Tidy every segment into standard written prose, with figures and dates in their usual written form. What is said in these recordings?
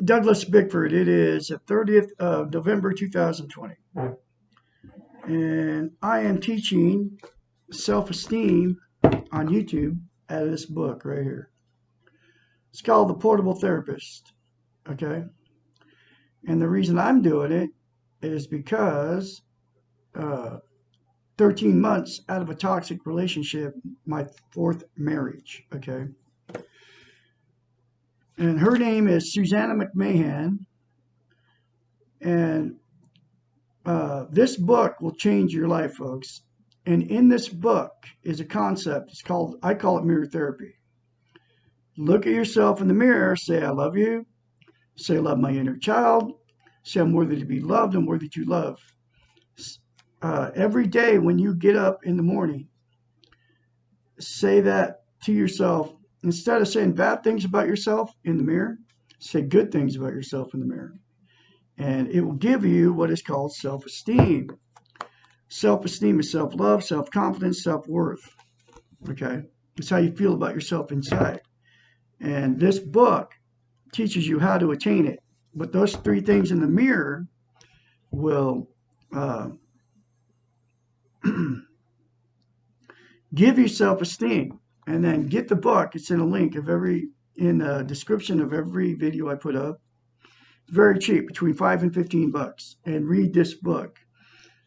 Douglas Bickford. It is the 30th of November 2020. And I am teaching self-esteem on YouTube out of this book right here. It's called The Portable Therapist. Okay. And the reason I'm doing it is because uh, 13 months out of a toxic relationship, my fourth marriage. Okay. And her name is Susanna McMahon. And this book will change your life, folks. And in this book is a concept. I call it mirror therapy. Look at yourself in the mirror, say, I love you, say, I love my inner child, say, I'm worthy to be loved, I'm worthy to love. Every day when you get up in the morning, say that to yourself. Instead of saying bad things about yourself in the mirror, say good things about yourself in the mirror. And it will give you what is called self-esteem. Self-esteem is self-love, self-confidence, self-worth. Okay? It's how you feel about yourself inside. And this book teaches you how to attain it. But those three things in the mirror will give you self-esteem. And then get the book. It's in a link in the description of every video I put up. It's very cheap, between $5 and $15. And read this book.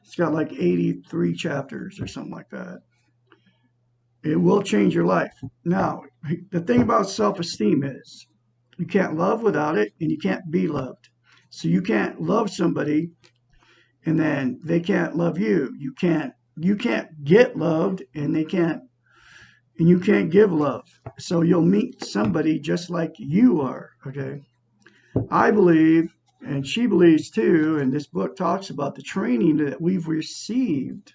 It's got like 83 chapters or something like that. It will change your life. Now, the thing about self-esteem is you can't love without it, and you can't be loved. So you can't love somebody and then they can't love you. You can't get loved and you can't give love. So you'll meet somebody just like you are, okay? I believe, and she believes too, and this book talks about the training that we've received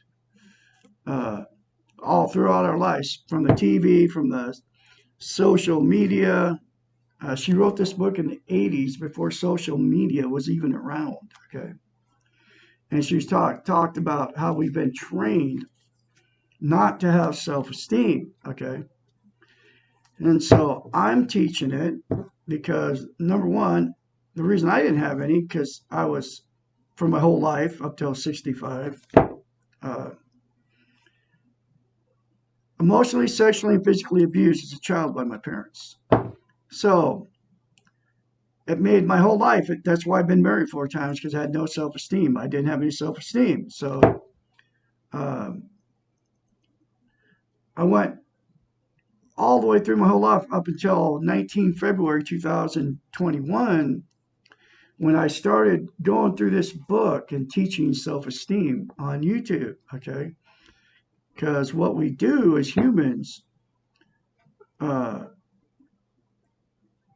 all throughout our lives, from the TV, from the social media. She wrote this book in the 80s before social media was even around, okay? And she's talked about how we've been trained not to have self-esteem, okay? And so I'm teaching it because, number one, the reason I didn't have any, because I was, for my whole life up till 65, emotionally, sexually, and physically abused as a child by my parents. So it made my whole life. That's why I've been married 4 times, because I had no self-esteem. I didn't have any self-esteem. So um, I went all the way through my whole life up until 19 February 2021, when I started going through this book and teaching self-esteem on YouTube, okay? Because what we do as humans, uh,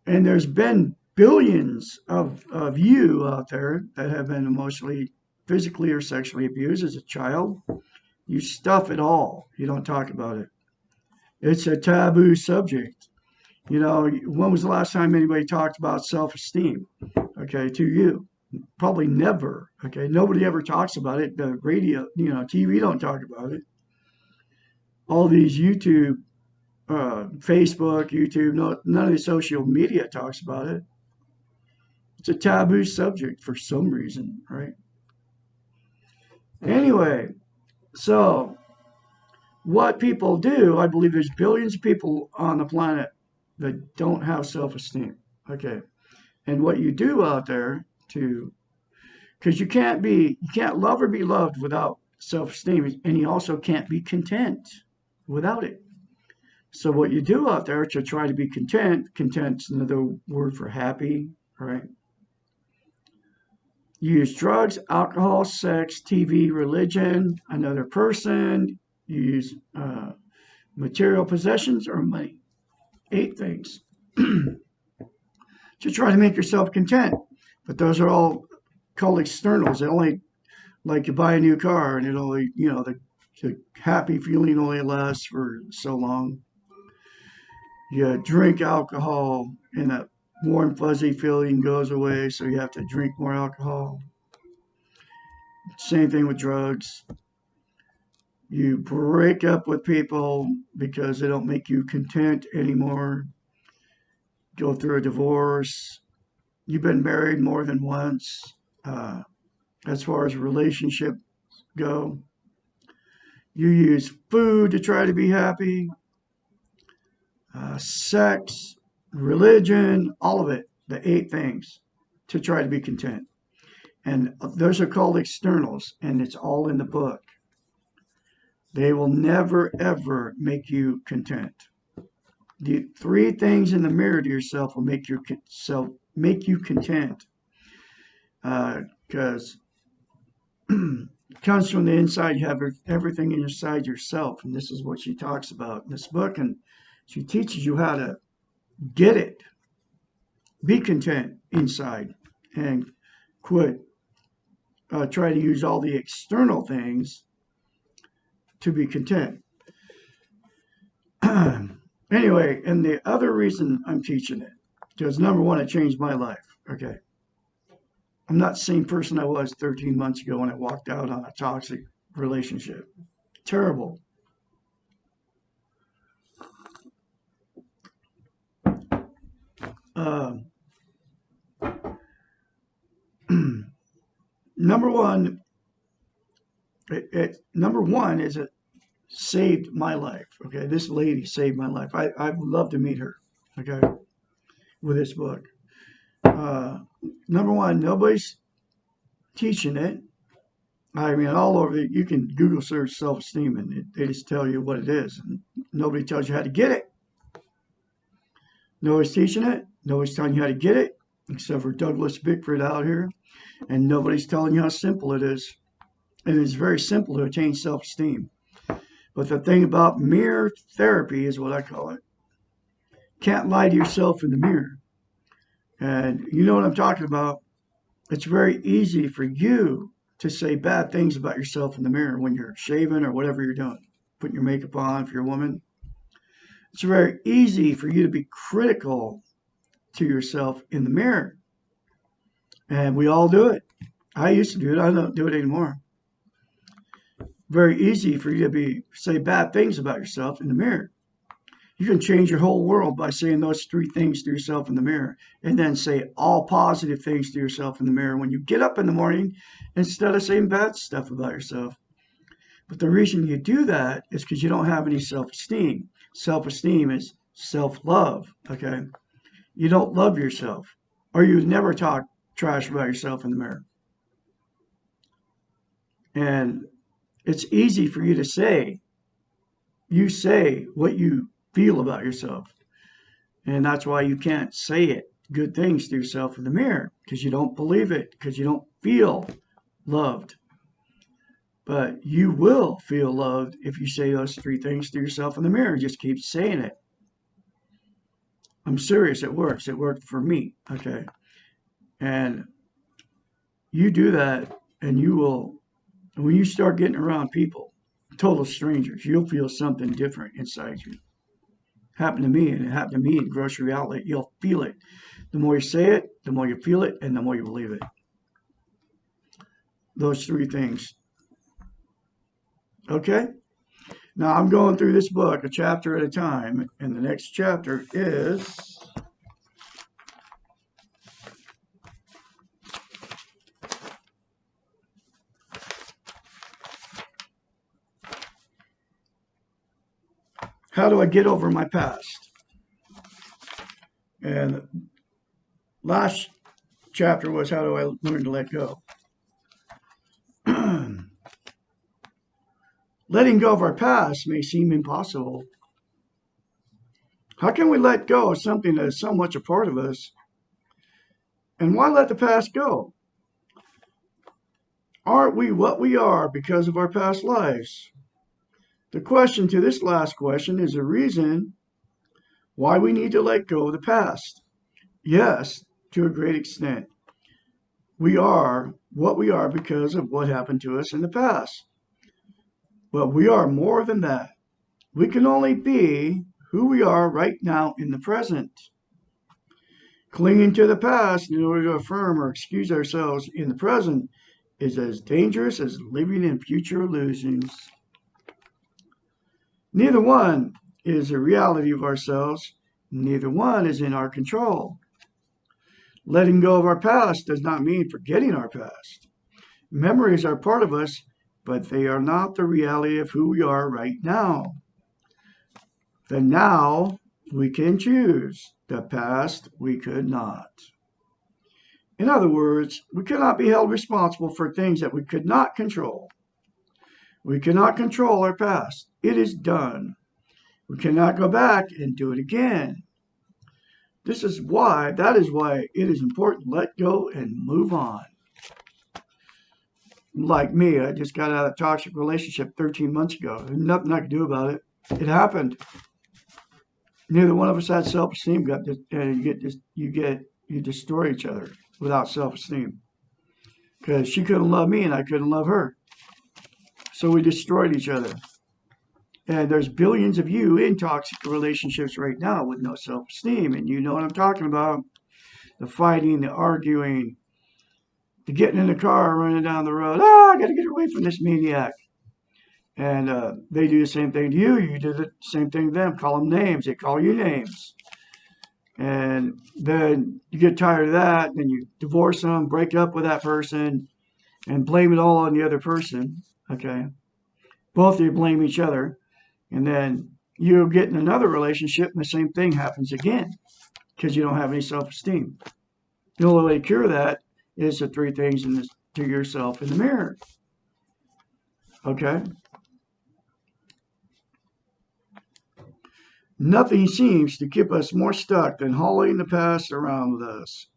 and there's been billions of you out there that have been emotionally, physically, or sexually abused as a child. You stuff it all. You don't talk about it. It's a taboo subject. You know, when was the last time anybody talked about self-esteem? Okay, to you? Probably never. Okay, nobody ever talks about it. The radio, TV don't talk about it. All these YouTube, Facebook, YouTube, none of the social media talks about it. It's a taboo subject for some reason, right? Anyway, so what people do, I believe there's billions of people on the planet that don't have self-esteem. Okay. And what you do out there because you can't love or be loved without self-esteem, and you also can't be content without it. So what you do out there to try to be content's another word for happy, right? You use drugs, alcohol, sex, TV, religion, another person. You use material possessions or money. 8 things to try to make yourself content. But those are all called externals. They only, like, you buy a new car and it only, the happy feeling only lasts for so long. You drink alcohol and that warm, fuzzy feeling goes away, so you have to drink more alcohol. Same thing with drugs. You break up with people because they don't make you content anymore. Go through a divorce. you've been married more than once. As far as relationship go, you use food to try to be happy, sex, religion, all of it, the 8 things to try to be content. And those are called externals, and it's all in the book. They will never, ever make you content. The 3 things in the mirror to yourself will make you content, because it comes from the inside. You have everything inside yourself, and this is what she talks about in this book, and she teaches you how to get it, be content inside, and quit try to use all the external things to be content. Anyway, and the other reason I'm teaching it, because number one, it changed my life. Okay. I'm not the same person I was 13 months ago when I walked out on a toxic relationship. Terrible. Number one, number one is it saved my life. Okay, this lady saved my life. I'd love to meet her. Okay, with this book. Number one, nobody's teaching it. I mean, all over you can Google search self-esteem, and they just tell you what it is, and nobody tells you how to get it. Nobody's teaching it. Nobody's telling you how to get it, except for Douglas Bickford out here, and nobody's telling you how simple it is. And it's very simple to attain self-esteem. But the thing about mirror therapy is what I call it. Can't lie to yourself in the mirror. And you know what I'm talking about. It's very easy for you to say bad things about yourself in the mirror when you're shaving or whatever you're doing, putting your makeup on if you're a woman. It's very easy for you to be critical to yourself in the mirror. And we all do it. I used to do it. I don't do it anymore. Very easy for you to say bad things about yourself in the mirror. You can change your whole world by saying those 3 things to yourself in the mirror, and then say all positive things to yourself in the mirror when you get up in the morning instead of saying bad stuff about yourself. But the reason you do that is because you don't have any self-esteem. Self-esteem is self-love, okay? You don't love yourself, or you never talk trash about yourself in the mirror. And it's easy for you to say. You say what you feel about yourself. And that's why you can't say it, good things to yourself in the mirror, because you don't believe it, because you don't feel loved. But you will feel loved if you say those 3 things to yourself in the mirror. Just keep saying it. I'm serious, it works. It worked for me, okay? And you do that, and you will, when you start getting around people, total strangers, you'll feel something different inside you. Happened to me, and it happened to me in grocery outlet. You'll feel it. The more you say it, the more you feel it, and the more you believe it. Those 3 things. Okay? Now I'm going through this book a chapter at a time, and the next chapter is how do I get over my past? And last chapter was how do I learn to let go? Letting go of our past may seem impossible. How can we let go of something that is so much a part of us? And why let the past go? Aren't we what we are because of our past lives? The question to this last question is a reason why we need to let go of the past. Yes, to a great extent. We are what we are because of what happened to us in the past. But we are more than that. We can only be who we are right now in the present. Clinging to the past in order to affirm or excuse ourselves in the present is as dangerous as living in future illusions. Neither one is a reality of ourselves. Neither one is in our control. Letting go of our past does not mean forgetting our past. Memories are part of us, but they are not the reality of who we are right now. The now we can choose, the past we could not. In other words, we cannot be held responsible for things that we could not control. We cannot control our past. It is done. We cannot go back and do it again. That is why it is important to let go and move on. Like me, I just got out of a toxic relationship 13 months ago. There's nothing I could do about it. It happened. Neither one of us had self-esteem. You destroy each other without self-esteem. Because she couldn't love me and I couldn't love her. So we destroyed each other. And there's billions of you in toxic relationships right now with no self-esteem. And you know what I'm talking about. The fighting, the arguing, the getting in the car, running down the road. Oh, I got to get away from this maniac. And they do the same thing to you. You do the same thing to them. Call them names. They call you names. And then you get tired of that. Then you divorce them, break up with that person, and blame it all on the other person. Okay. Both of you blame each other. And then you get in another relationship and the same thing happens again because you don't have any self-esteem. The only way to cure that is the three things to yourself in the mirror. Okay? Nothing seems to keep us more stuck than hauling the past around with us.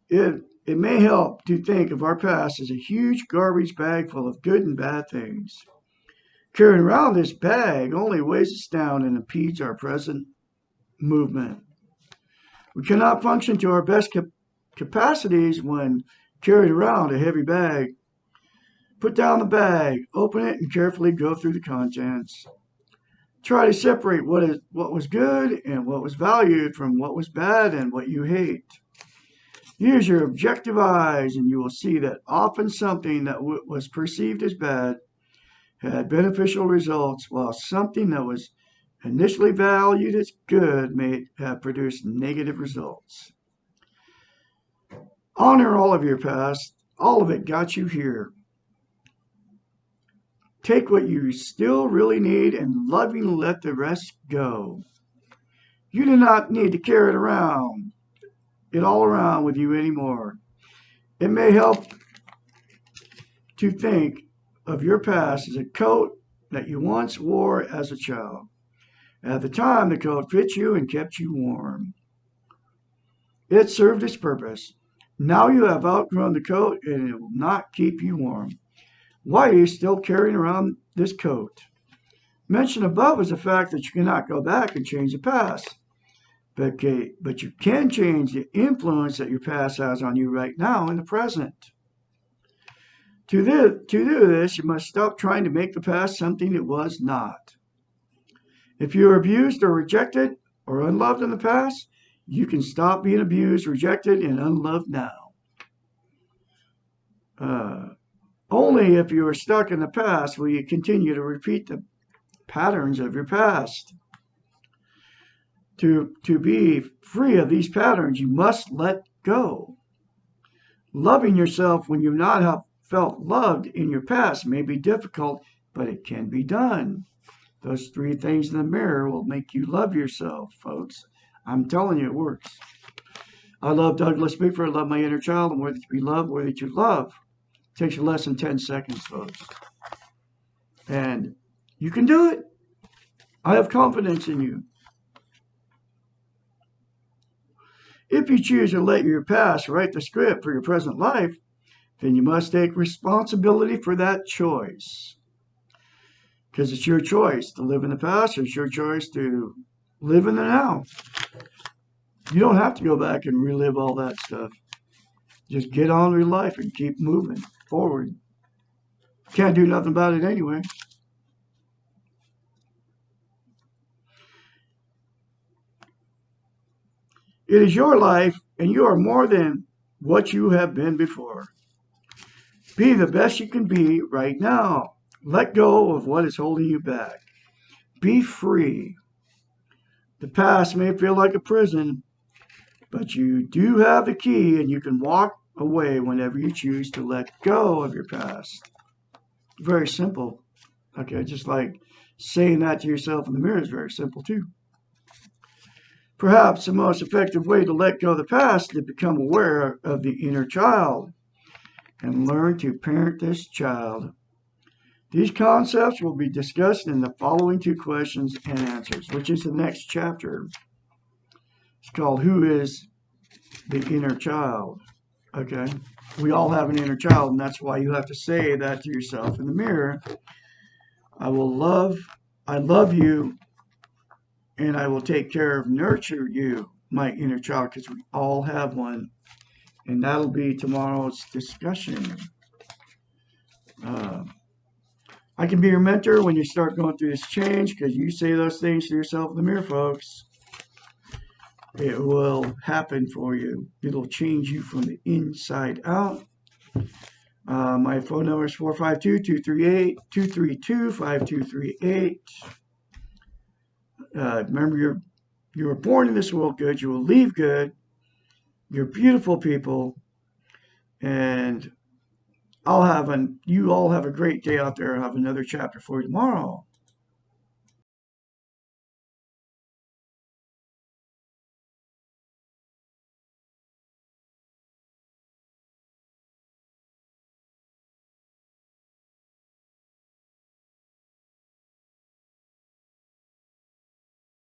It may help to think of our past as a huge garbage bag full of good and bad things. Carrying around this bag only weighs us down and impedes our present movement. We cannot function to our best capacities when carried around a heavy bag. Put down the bag, open it, and carefully go through the contents. Try to separate what was good and what was valued from what was bad and what you hate. Use your objective eyes and you will see that often something that was perceived as bad had beneficial results, while something that was initially valued as good may have produced negative results. Honor all of your past. All of it got you here. Take what you still really need and lovingly let the rest go. You do not need to carry it all around with you anymore. It may help to think of your past as a coat that you once wore as a child. At the time, the coat fit you and kept you warm. It served its purpose. Now you have outgrown the coat and it will not keep you warm. Why are you still carrying around this coat? Mentioned above is the fact that you cannot go back and change the past. But you can change the influence that your past has on you right now in the present. To do this, you must stop trying to make the past something it was not. If you were abused or rejected or unloved in the past, you can stop being abused, rejected, and unloved now. Only if you are stuck in the past will you continue to repeat the patterns of your past. To be free of these patterns, you must let go. Loving yourself when you've not felt loved in your past may be difficult, but it can be done. Those three things in the mirror will make you love yourself, folks. I'm telling you, it works. I love Douglas Bickford. I love my inner child. I'm worthy to be loved, worthy to love. It takes you less than 10 seconds, folks. And you can do it. I have confidence in you. If you choose to let your past write the script for your present life, then you must take responsibility for that choice. Because it's your choice to live in the past, or it's your choice to live in the now. You don't have to go back and relive all that stuff. Just get on with life and keep moving forward. Can't do nothing about it anyway. It is your life, and you are more than what you have been before. Be the best you can be right now. Let go of what is holding you back. Be free. The past may feel like a prison, But you do have the key, and you can walk away whenever you choose to let go of your past. Very simple. Okay, just like saying that to yourself in the mirror is very simple too. Perhaps the most effective way to let go of the past is to become aware of the inner child and learn to parent this child. These concepts will be discussed in the following 2 questions and answers, which is the next chapter. It's called Who is the Inner Child? Okay? We all have an inner child, and that's why you have to say that to yourself in the mirror. I love you, and I will take care of, nurture you, my inner child, because we all have one. And that'll be tomorrow's discussion. I can be your mentor when you start going through this change, because you say those things to yourself in the mirror, folks. It will happen for you. It'll change you from the inside out. My phone number is 452-238-232-5238. Remember, you were born in this world good. You will leave good. You're beautiful people. And you all have a great day out there. I'll have another chapter for you tomorrow.